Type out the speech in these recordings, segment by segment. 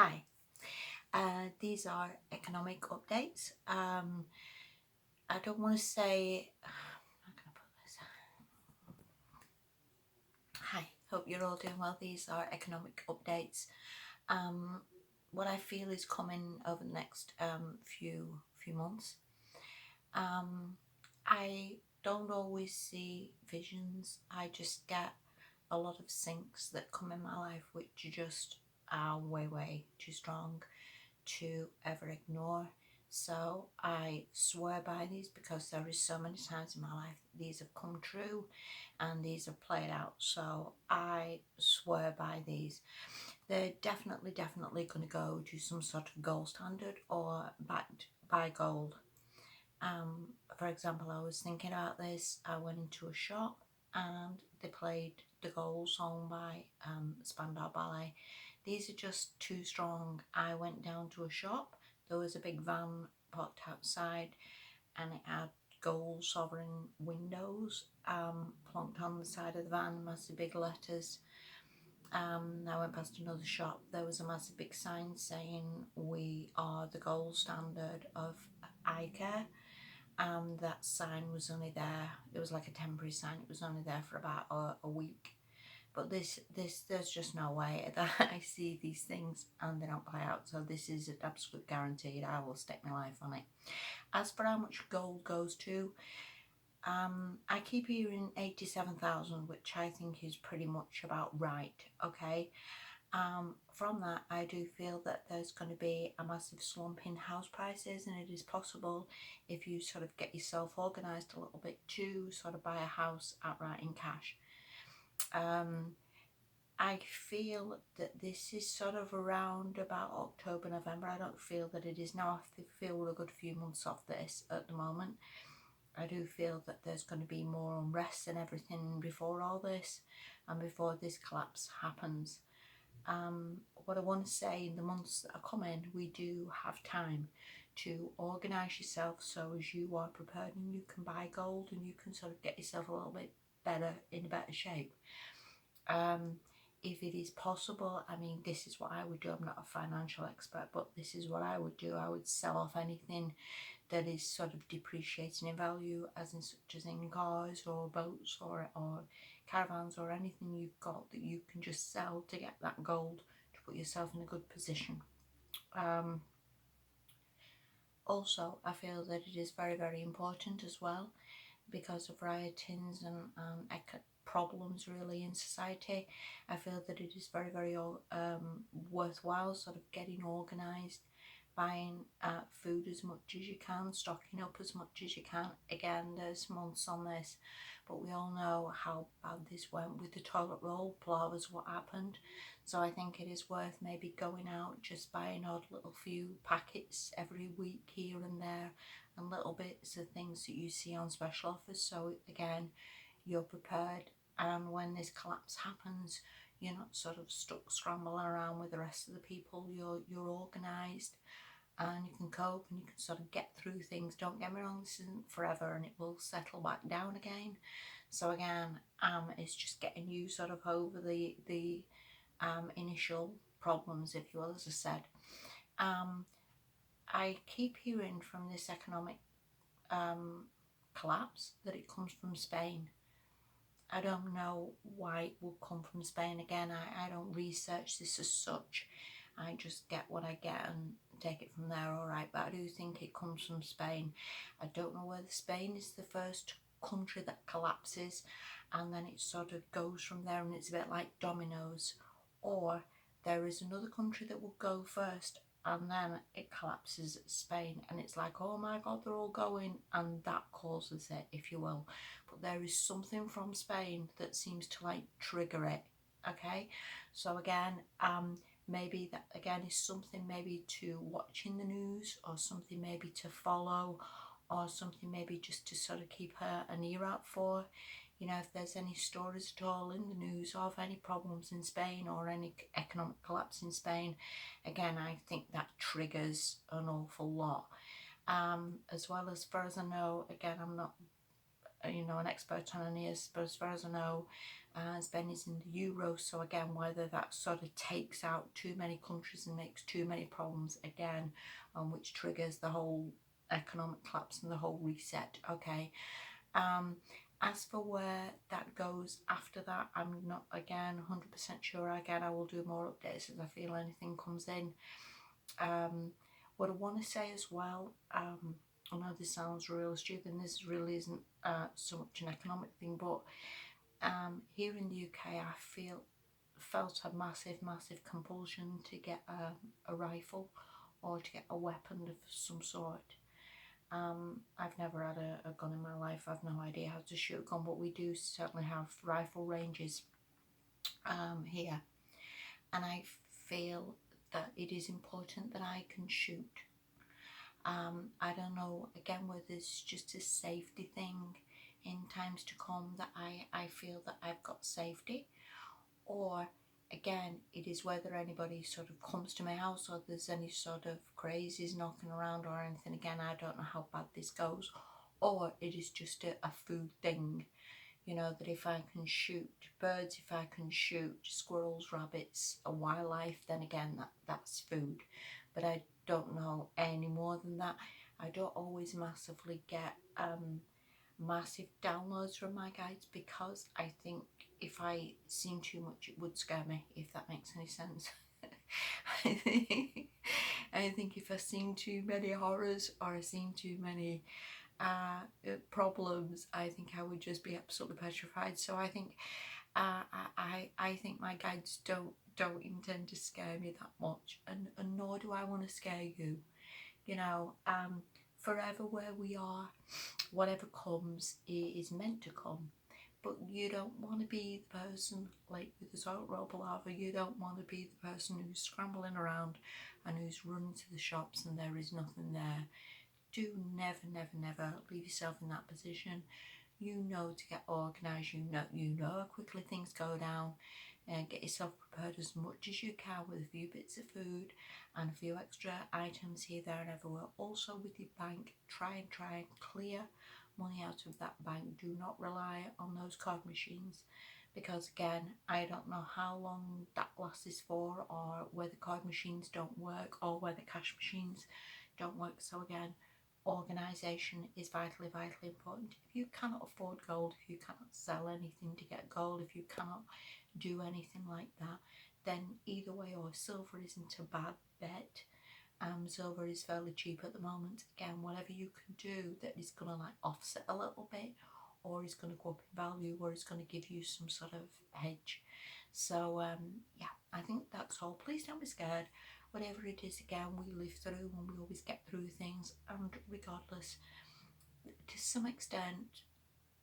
Hi, these are economic updates. I don't want to say, how can I put this? Hi, hope you're all doing well. These are economic updates. Um, what I feel is coming over the next few months. I don't always see visions. I just get a lot of sinks that come in my life which just are way too strong to ever ignore. So I swear by these because there is so many times in my life these have come true and these have played out. So I swear by these. They're definitely going to go to some sort of gold standard or backed by gold. For example, I was thinking about this. I went into a shop and they played the Gold song by Spandau Ballet. These are just too strong. I went down to a shop. There was a big van parked outside and it had gold sovereign windows plonked on the side of the van, massive big letters. I went past another shop. There was a massive big sign saying we are the gold standard of eye care. That sign was only there, it was like a temporary sign, it was only there for about a week. But there's just no way that I see these things and they don't play out. So this is an absolute guaranteed. I will stake my life on it. As for how much gold goes to, I keep hearing 87,000, which I think is pretty much about right. Okay. From that, I do feel that there's going to be a massive slump in house prices, and it is possible if you sort of get yourself organised a little bit to sort of buy a house outright in cash. I feel that this is sort of around about October, November. I don't feel that it is now. I feel a good few months off this at the moment. I do feel that there's going to be more unrest and everything before all this and before this collapse happens. What I want to say, in the months that are coming, we do have time to organise yourself so as you are prepared and you can buy gold and you can sort of get yourself a little bit better, in a better shape. If it is possible, I mean, this is what I would do. I'm not a financial expert, but this is what I would do. I would sell off anything that is sort of depreciating in value, as in such as in cars or boats or caravans or anything you've got that you can just sell to get that gold to put yourself in a good position. Also, I feel that it is very important as well because of riotings and problems really in society. I feel that it is very worthwhile sort of getting organised, buying food as much as you can, stocking up as much as you can. Again, there's months on this, but we all know how bad this went with the toilet roll. Blah was what happened. So I think it is worth maybe going out, just buying odd little few packets every week here and there, and little bits of things that you see on special offers. So again, you're prepared, and when this collapse happens, you're not sort of stuck scrambling around with the rest of the people. You're organised and you can cope and you can sort of get through things. Don't get me wrong, this isn't forever and it will settle back down again. So again, it's just getting you sort of over the initial problems, if you will. As I said, I keep hearing from this economic collapse that it comes from Spain. I don't know why it will come from Spain. Again, I don't research this as such. I just get what I get and take it from there, alright. But I do think it comes from Spain. I don't know whether Spain is the first country that collapses and then it sort of goes from there and it's a bit like dominoes, or there is another country that will go first and then it collapses at Spain and it's like, oh my god, they're all going, and that causes it, if you will. But there is something from Spain that seems to like trigger it. Okay, so again, maybe that again is something maybe to watch in the news, or something maybe to follow, or something maybe just to sort of keep an ear out for. You know, if there's any stories at all in the news of any problems in Spain or any economic collapse in Spain, again, I think that triggers an awful lot. As well, as far as I know, again, I'm not you know, an expert on any, but as far as I know, Spain is in the Euro. So again, whether that sort of takes out too many countries and makes too many problems again, which triggers the whole economic collapse and the whole reset. Okay. As for where that goes after that, I'm not again 100% sure. Again, I will do more updates as I feel anything comes in. What I want to say as well, I know this sounds real stupid, and this really isn't so much an economic thing, but here in the UK, I felt a massive compulsion to get a rifle or to get a weapon of some sort. I've never had a gun in my life. I've no idea how to shoot a gun, but we do certainly have rifle ranges here, and I feel that it is important that I can shoot. I don't know, again, whether it's just a safety thing in times to come, that I feel that I've got safety, or again, it is whether anybody sort of comes to my house or there's any sort of crazies knocking around or anything. Again, I don't know how bad this goes, or it is just a food thing, you know, that if I can shoot birds, if I can shoot squirrels, rabbits, a wildlife, then again, that's food. But I don't know any more than that. I don't always massively get massive downloads from my guides, because I think if I seen too much, it would scare me, if that makes any sense. I think if I seen too many horrors, or I seen too many problems, I think I would just be absolutely petrified. So I think I think my guides don't intend to scare me that much, and nor do I want to scare you. You know, forever where we are, whatever comes is meant to come. But you don't want to be the person like with the toilet roll palaver. You don't want to be the person who's scrambling around and who's running to the shops and there is nothing there. Do never leave yourself in that position. You know to get organised. You know how quickly things go down, and get yourself prepared as much as you can with a few bits of food and a few extra items here, there and everywhere. Also with your bank, try and clear money out of that bank. Do not rely on those card machines, because again, I don't know how long that lasts for, or whether card machines don't work or whether cash machines don't work. So again, organisation is vitally important. If you cannot afford gold, if you cannot sell anything to get gold, if you cannot do anything like that, then either way, or silver isn't a bad bet. Silver is fairly cheap at the moment. Again, whatever you can do that is going to like offset a little bit, or is going to go up in value, or is going to give you some sort of hedge. So yeah, I think that's all. Please don't be scared. Whatever it is, again, we live through, and we always get through things. And regardless, to some extent,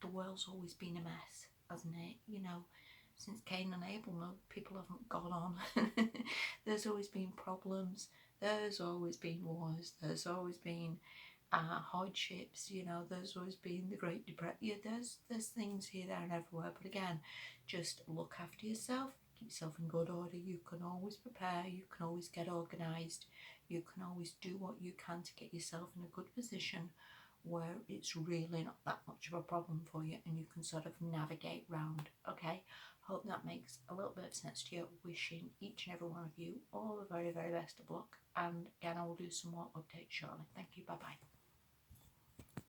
the world's always been a mess, hasn't it? You know, since Cain and Abel, no, people haven't gone on. There's always been problems. There's always been wars. There's always been hardships. You know, there's always been the Great Depression. Yeah, there's things here, there, and everywhere. But again, just look after yourself. Keep yourself in good order. You can always prepare. You can always get organised. You can always do what you can to get yourself in a good position where it's really not that much of a problem for you, and you can sort of navigate round. Okay, hope that makes a little bit of sense to you. Wishing each and every one of you all the very best of luck, and again, I will do some more updates shortly. Thank you. Bye bye.